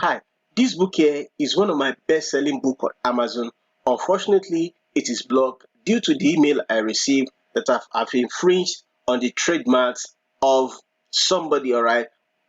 Hi, this book here is one of my best-selling book on Amazon. Unfortunately, it is blocked due to the email I received that I've infringed on the trademarks of somebody, alright?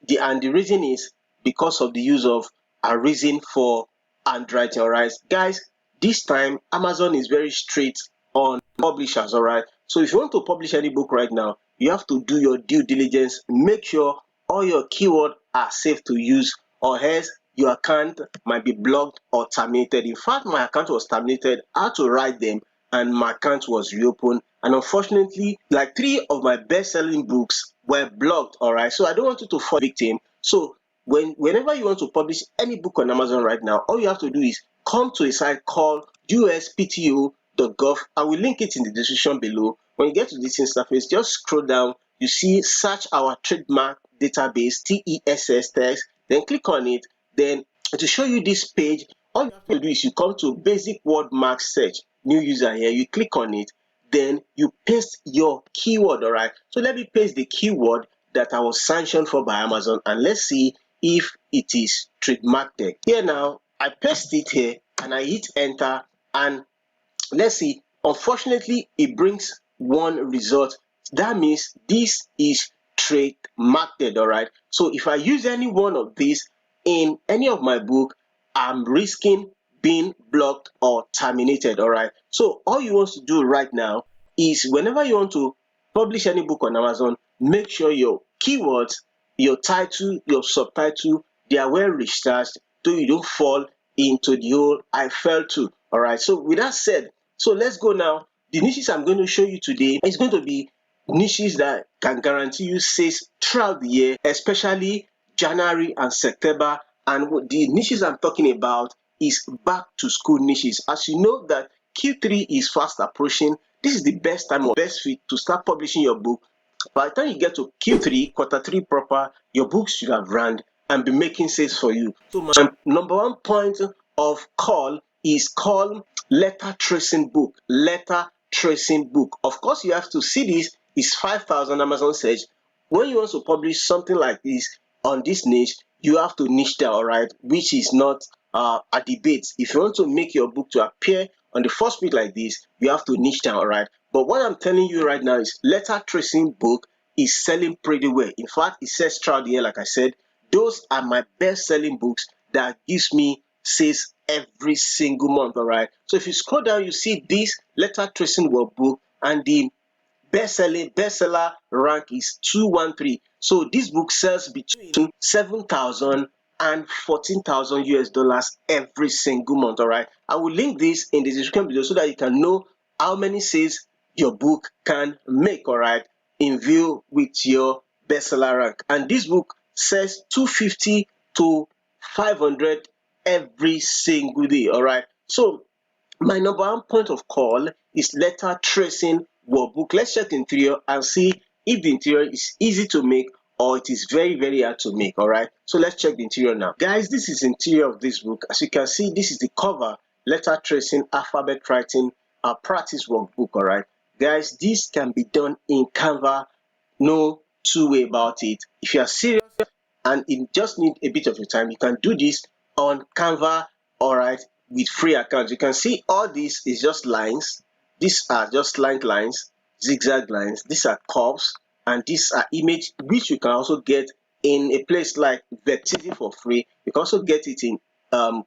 And the reason is because of the use of a reason for handwriting, alright? Guys, this time Amazon is very strict on publishers, alright? So if you want to publish any book right now, you have to do your due diligence, make sure all your keywords are safe to use, or else your account might be blocked or terminated. In fact, my account was terminated. I had to write them and my account was reopened. And unfortunately, like three of my best-selling books were blocked. All right. So I don't want you to fall victim. So whenever you want to publish any book on Amazon right now, all you have to do is come to a site called uspto.gov. I will link it in the description below. When you get to this interface, just scroll down. You see search our trademark database, TESS text, then click on it. Then to show you this page, all you have to do is you come to basic word mark search, new user here, you click on it, then you paste your keyword. All right, so let me paste the keyword that I was sanctioned for by Amazon, and let's see if it is trademarked. Here now, I paste it here and I hit enter, and let's see, unfortunately it brings one result. That means this is trademarked. All right, so if I use any one of these in any of my book, I'm risking being blocked or terminated. All right, so all you want to do right now is whenever you want to publish any book on Amazon, make sure your keywords, your title, your subtitle, they are well researched so you don't fall into the hole I fell to. All right, so with that said, so let's go now. The niches I'm going to show you today is going to be niches that can guarantee you sales throughout the year, especially January and September. And the niches I'm talking about is back to school niches. As you know that Q3 is fast approaching, this is the best time or best fit to start publishing your book. By the time you get to Q3, quarter three proper, your books should have run and be making sales for you. So my number one point of call is called letter tracing book. Letter tracing book. Of course, you have to see this is 5,000 Amazon search. When you want to publish something like this on this niche, you have to niche down, all right, which is not a debate. If you want to make your book to appear on the first page like this, you have to niche down, all right. But what I'm telling you right now is letter tracing book is selling pretty well. In fact, it says throughout the year, like I said, those are my best selling books that gives me sales every single month. All right, so if you scroll down, you see this letter tracing workbook, and the bestseller rank is 213. So this book sells between 7,000 and 14,000 US dollars every single month. All right, I will link this in the description below so that you can know how many sales your book can make. All right, in view with your bestseller rank, and this book sells 250 to 500 every single day. All right, so my number one point of call is letter tracing workbook. Let's check the interior and see if the interior is easy to make or it is very, very hard to make. All right, so let's check the interior now. Guys, this is the interior of this book. As you can see, this is the cover, letter tracing, alphabet writing, practice workbook. All right, guys, this can be done in Canva. No two way about it. If you are serious and it just need a bit of your time, you can do this on Canva. All right, with free accounts. You can see all this is just lines. These are just slant lines, zigzag lines. These are curves, and these are image which you can also get in a place like Vertizi for free. You can also get it in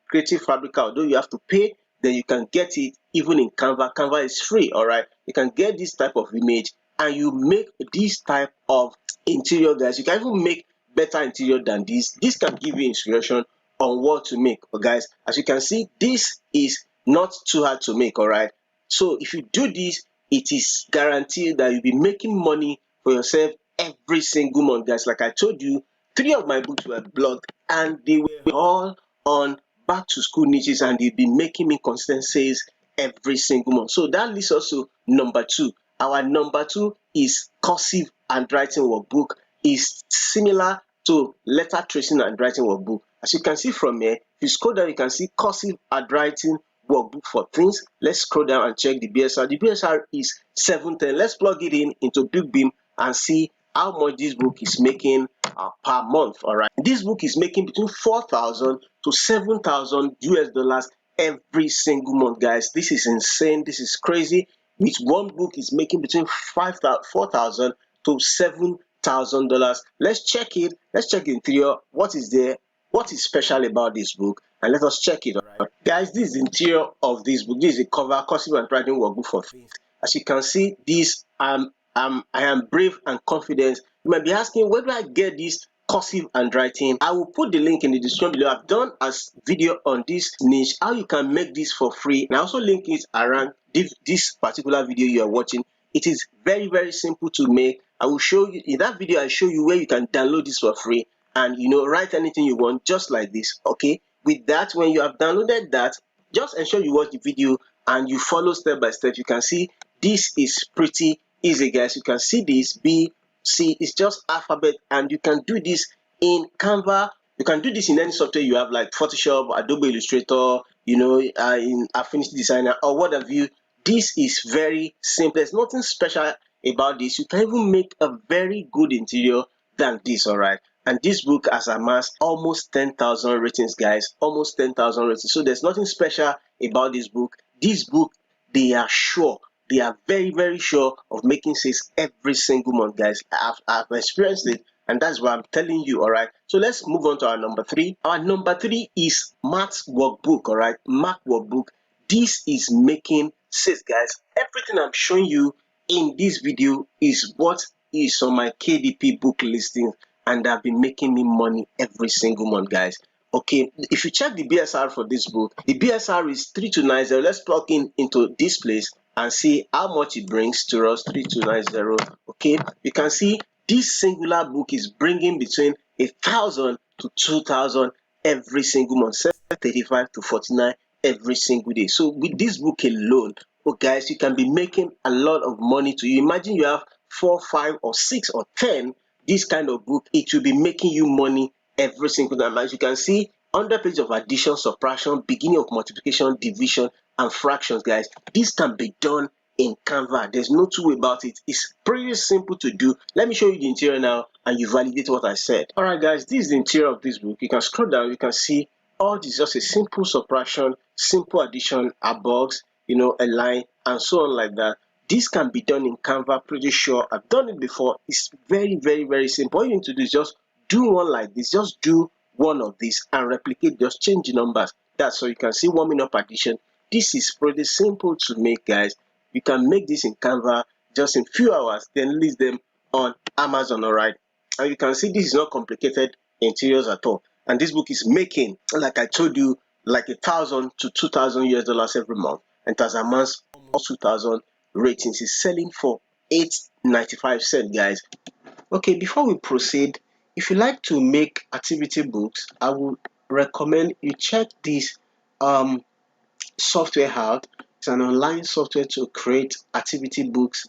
Creative Fabrica, although you have to pay. Then you can get it even in Canva. Canva is free. All right, you can get this type of image and you make this type of interior, guys. You can even make better interior than this. This can give you inspiration on what to make. But guys, as you can see, this is not too hard to make. All right, so if you do this, it is guaranteed that you'll be making money for yourself every single month, guys. Like I told you, three of my books were blocked and they were all on back to school niches, and they've been making me consistent sales every single month. So that leads us to number two. Our number two is cursive handwriting workbook. Is similar to letter tracing and writing workbook. As you can see from here, if you scroll down, you can see cursive handwriting workbook for things. Let's scroll down and check the BSR. The BSR is 710. Let's plug it in into Big Beam and see how much this book is making per month. All right, this book is making between 4,000 to 7,000 US dollars every single month, guys. This is insane. This is crazy. Which one book is making between 4,000 to $7,000. Let's check it. Let's check the interior. What is there? What is special about this book? And let us check it. All right, guys, this is the interior of this book. This is a cover, cursive and writing workbook for free. As you can see, this I am brave and confident. You might be asking, where do I get this cursive handwriting? I will put the link in the description below. I've done a video on this niche, how you can make this for free, and I also link it around this particular video you are watching. It is very, very simple to make. I will show you in that video. I show you where you can download this for free and write anything you want just like this. Okay, with that, when you have downloaded that, just ensure you watch the video and you follow step by step. You can see this is pretty easy, guys. You can see this B C is just alphabet, and you can do this in Canva. You can do this in any software you have, like Photoshop, Adobe Illustrator, in Affinity Designer or what have you. This is very simple. There's nothing special about this. You can even make a very good interior than this. All right, and this book has amassed almost 10,000 ratings, guys. Almost 10,000 ratings. So there's nothing special about this book. This book, they are sure, they are very, very sure of making sales every single month, guys. I've experienced it, and that's why I'm telling you. All right, so let's move on to our number three. Our number three is Maths Workbook. All right, Math Workbook. This is making sales, guys. Everything I'm showing you in this video is what is on my KDP book listing, and they've been making me money every single month, guys. Okay, if you check the BSR for this book, the BSR is 3290. Let's plug in into this place and see how much it brings to us. 3290. Okay, you can see this singular book is bringing between 1,000 to 2,000 every single month, 35 to 49 every single day. So with this book alone, oh guys, you can be making a lot of money. To you imagine you have 4, 5 or 6 or 10 this kind of book, it will be making you money every single time. As you can see, 100 pages of addition, subtraction, beginning of multiplication, division, and fractions, guys. This can be done in Canva. There's no two way about it. It's pretty simple to do. Let me show you the interior now, and you validate what I said. All right, guys, this is the interior of this book. You can scroll down. You can see all this is just a simple subtraction, simple addition, a box, a line, and so on like that. This can be done in Canva, pretty sure. I've done it before. It's very, very, very simple. All you need to do is just do one like this. Just do one of these and replicate. Just change the numbers. That's so you can see warming up addition. This is pretty simple to make, guys. You can make this in Canva just in few hours, then list them on Amazon. All right, and you can see this is not complicated interiors at all. And this book is making, like I told you, like 1,000 to 2,000 US dollars every month, and as a month, almost 2,000 ratings. Is selling for 8.95 guys. Okay, before we proceed, if you like to make activity books, I would recommend you check this software out. It's an online software to create activity books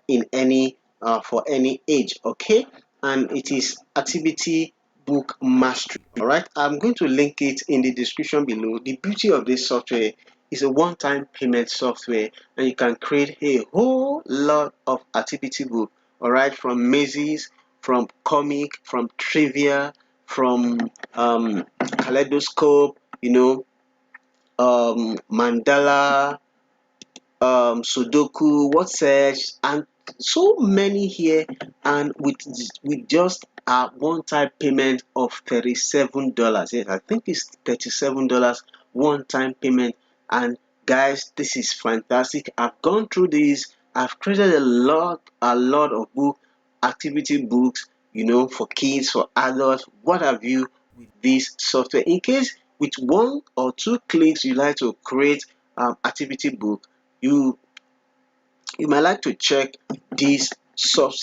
in any for any age. Okay, and it is Activity Book Mastery. All right, I'm going to link it in the description below. The beauty of this software is a one-time payment software, and you can create a whole lot of activity book. All right, from mazes, from comic, from trivia, from kaleidoscope, mandala, Sudoku, word search, and so many here, and with just a one-time payment of $37. Yes, I think it's $37 one-time payment. And guys, this is fantastic. I've gone through this. I've created a lot of activity books, for kids, for adults, what have you, with this software. In case with one or two clicks you like to create activity book, you might like to check this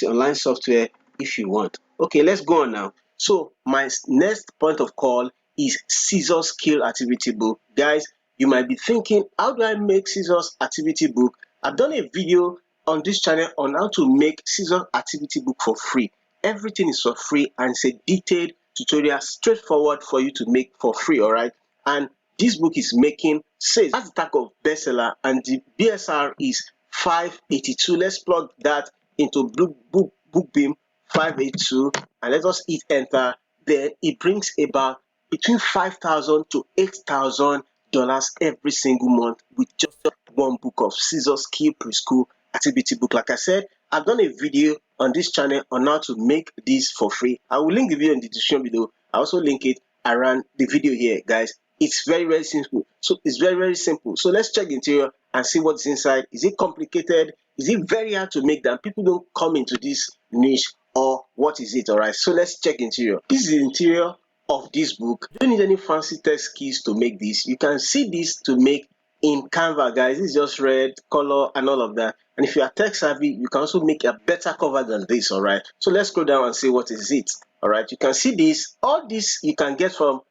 online software if you want. Okay, let's go on now. So my next point of call is Scissor skill activity book. Guys, you might be thinking, how do I make Scissors activity book? I've done a video on this channel on how to make Scissor activity book for free. Everything is for free, and it's a detailed tutorial, straightforward for you to make for free. All right, and this book is making sales. That's the tag of bestseller, and the BSR is 582. Let's plug that into book beam 582, and let us hit enter. Then it brings about between 5,000 to 8,000 dollars every single month with just one book of Scissor skill preschool activity book. Like I said, I've done a video on this channel on how to make this for free. I will link the video in the description below. I also link it around the video here, guys. It's very simple. So it's very simple. So let's check the interior and see what's inside. Is it complicated? Is it very hard to make that people don't come into this niche, or what is it? All right, so let's check interior. This is the interior of this book. You don't need any fancy text keys to make this. You can see this to make in Canva, guys. This is just red color and all of that. And if you are tech savvy, you can also make a better cover than this. All right, so let's go down and see what is it. All right, you can see this. All this you can get from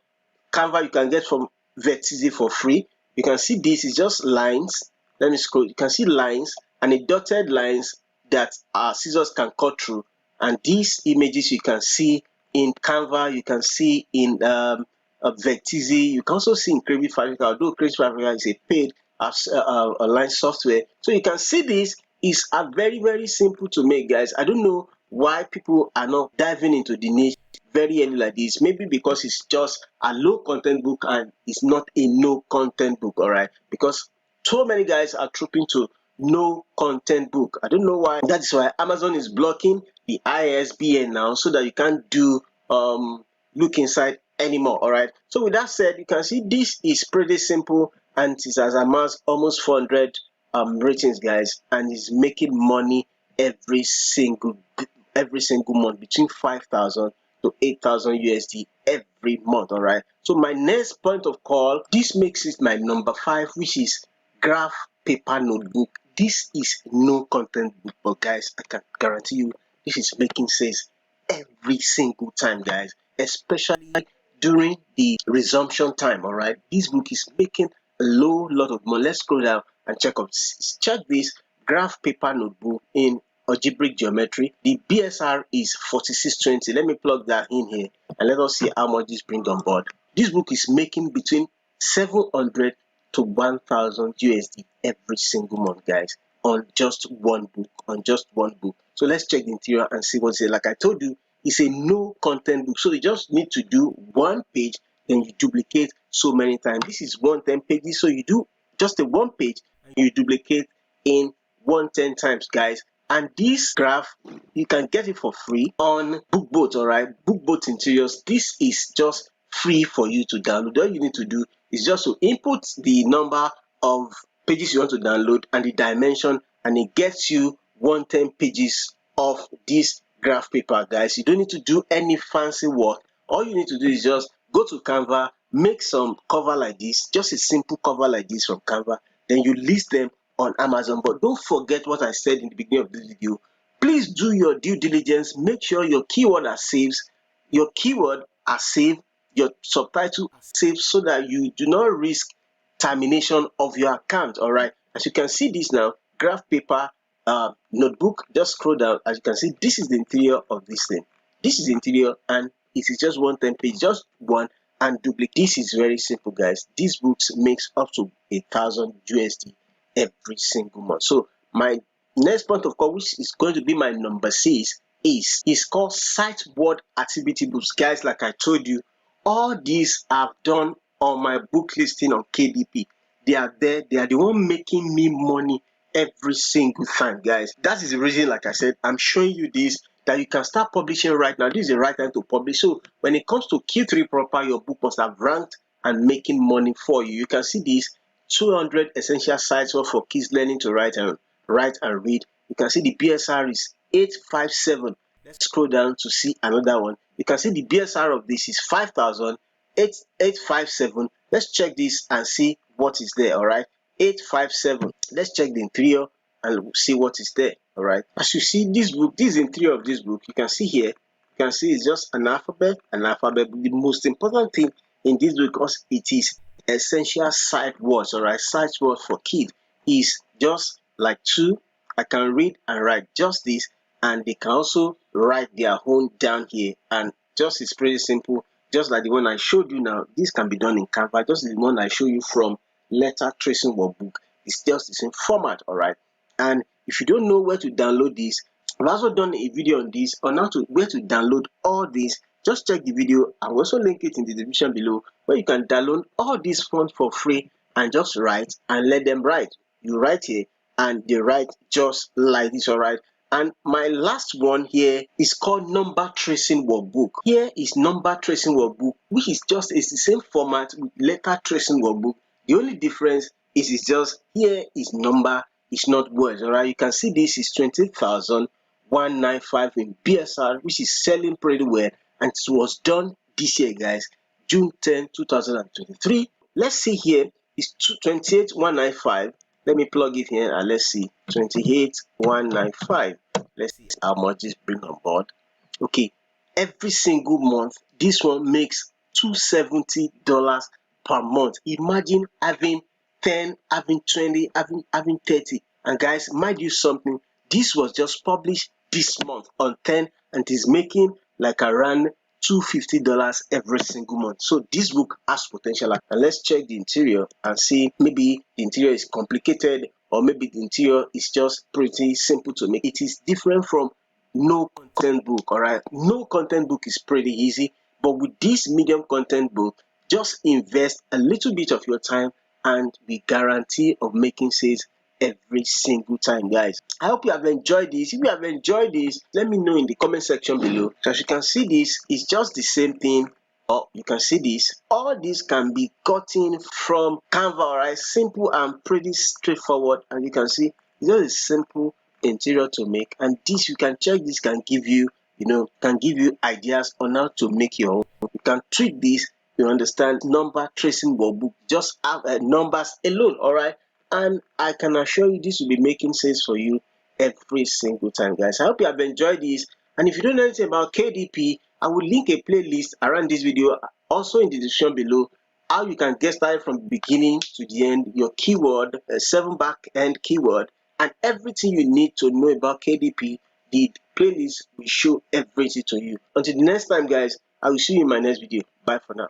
Canva, you can get from Vertizi for free. You can see this is just lines. Let me scroll. You can see lines and a dotted lines that our scissors can cut through. And these images you can see in Canva, you can see in Vertizi, you can also see in Creative Fabrica, although Creative Fabrica is a paid online software. So you can see this is a very simple to make, guys. I don't know why people are not diving into the niche very early like this. Maybe because it's just a low content book and it's not a no content book. All right, because so many guys are trooping to no content book. I don't know why. That is why Amazon is blocking the ISBN now, so that you can't do look inside anymore. All right, so with that said, you can see this is pretty simple and it has amassed almost 400 ratings, guys, and is making money every single month between 5,000 to 8,000 USD every month. All right, so my next point of call, this makes it my number 5, which is graph paper notebook. This is no content book, but guys, I can guarantee you this is making sense every single time, guys, especially during the resumption time. All right, this book is making a lot of money. Let's scroll down and check this graph paper notebook in algebraic geometry. The BSR is 4620. Let me plug that in here and let us see how much this brings on board. This book is making between 700 to 1,000 USD every single month, guys, on just one book. So let's check the interior and see what's there. Like I told you, it's a no content book, so you just need to do one page, then you duplicate so many times. This is 110 pages, so you do just a one page and you duplicate in 110 times, guys. And this graph, you can get it for free on BookBoat. All right, BookBoat interiors. This is just free for you to download. All you need to do is just to input the number of pages you want to download and the dimension, and it gets you 110 pages of this graph paper, guys. You don't need to do any fancy work. All you need to do is just go to Canva, make some cover like this, just a simple cover like this from Canva, then you list them on Amazon. But don't forget what I said in the beginning of this video. Please do your due diligence. Make sure your keyword are saved, your keyword are saved, your subtitle are saved, so that you do not risk termination of your account. All right, as you can see this now, graph paper notebook. Just scroll down. As you can see, this is the interior of this thing. This is the interior, and it is just 110 page, just one, and duplicate. This is very simple, guys. These books makes up to 1,000 USD every single month. So my next point of call, which is going to be my number 6, is called sight word activity books, guys. Like I told you, all these I've done on my book listing on KDP. They are there. They are the one making me money every single time, guys. That is the reason, like I said, I'm showing you this, that you can start publishing right now. This is the right time to publish. So when it comes to Q3 proper, your book must have ranked and making money for you. You can see this 200 essential sites for kids learning to write and read. You can see the BSR is 857. Let's scroll down to see another one. You can see the BSR of this is 5,857. Let's check this and see what is there. All right, 857. Let's check the interior and see what is there. All right, as you see this book, this interior of this book, you can see here, you can see it's just an alphabet. The most important thing in this book, because it is essential sight words. All right, sight words for kids is just like 2. I can read and write just this, and they can also write their own down here, and just it's pretty simple, just like the one I showed you now. This can be done in Canva, just the one I show you from letter tracing workbook. It's just the same format. All right, and if you don't know where to download this, I've also done a video on this on how to where to download all these. Just check the video. I'll also link it in the description below where you can download all these fonts for free and just write and let them write. You write here and they write just like this, alright? And my last one here is called number tracing workbook. Here is number tracing workbook, which is just it's the same format with letter tracing workbook. The only difference is it's just here is number, it's not words, alright? You can see this is 20,195 in BSR, which is selling pretty well, and it was done this year, guys, June 10, 2023. Let's see here, it's 28,195. Let me plug it here and let's see 28,195. Let's see how much this bring on board. Okay, every single month this one makes $270 per month. Imagine having 10, having 20, having 30. And guys, mind you something, this was just published this month on 10 and it is making like around $250 every single month. So this book has potential. And let's check the interior and see, maybe the interior is complicated or maybe the interior is just pretty simple to make. It is different from no content book. All right, no content book is pretty easy, but with this medium content book, just invest a little bit of your time and we guarantee of making sales every single time, guys. I hope you have enjoyed this. If you have enjoyed this, let me know in the comment section below. So as you can see, this is just the same thing, or you can see this, all this can be gotten from Canva. All right, simple and pretty straightforward. And you can see it's just a simple interior to make, and this you can check, this can give you, can give you ideas on how to make your own. You can treat this, you understand, number tracing workbook, just have numbers alone, all right? And I can assure you this will be making sense for you every single time, guys. I hope you have enjoyed this, and if you don't know anything about KDP, I will link a playlist around this video also in the description below, how you can get started from the beginning to the end, your keyword, 7 back end keyword, and everything you need to know about KDP. The playlist will show everything to you. Until the next time, guys, I will see you in my next video. Bye for now.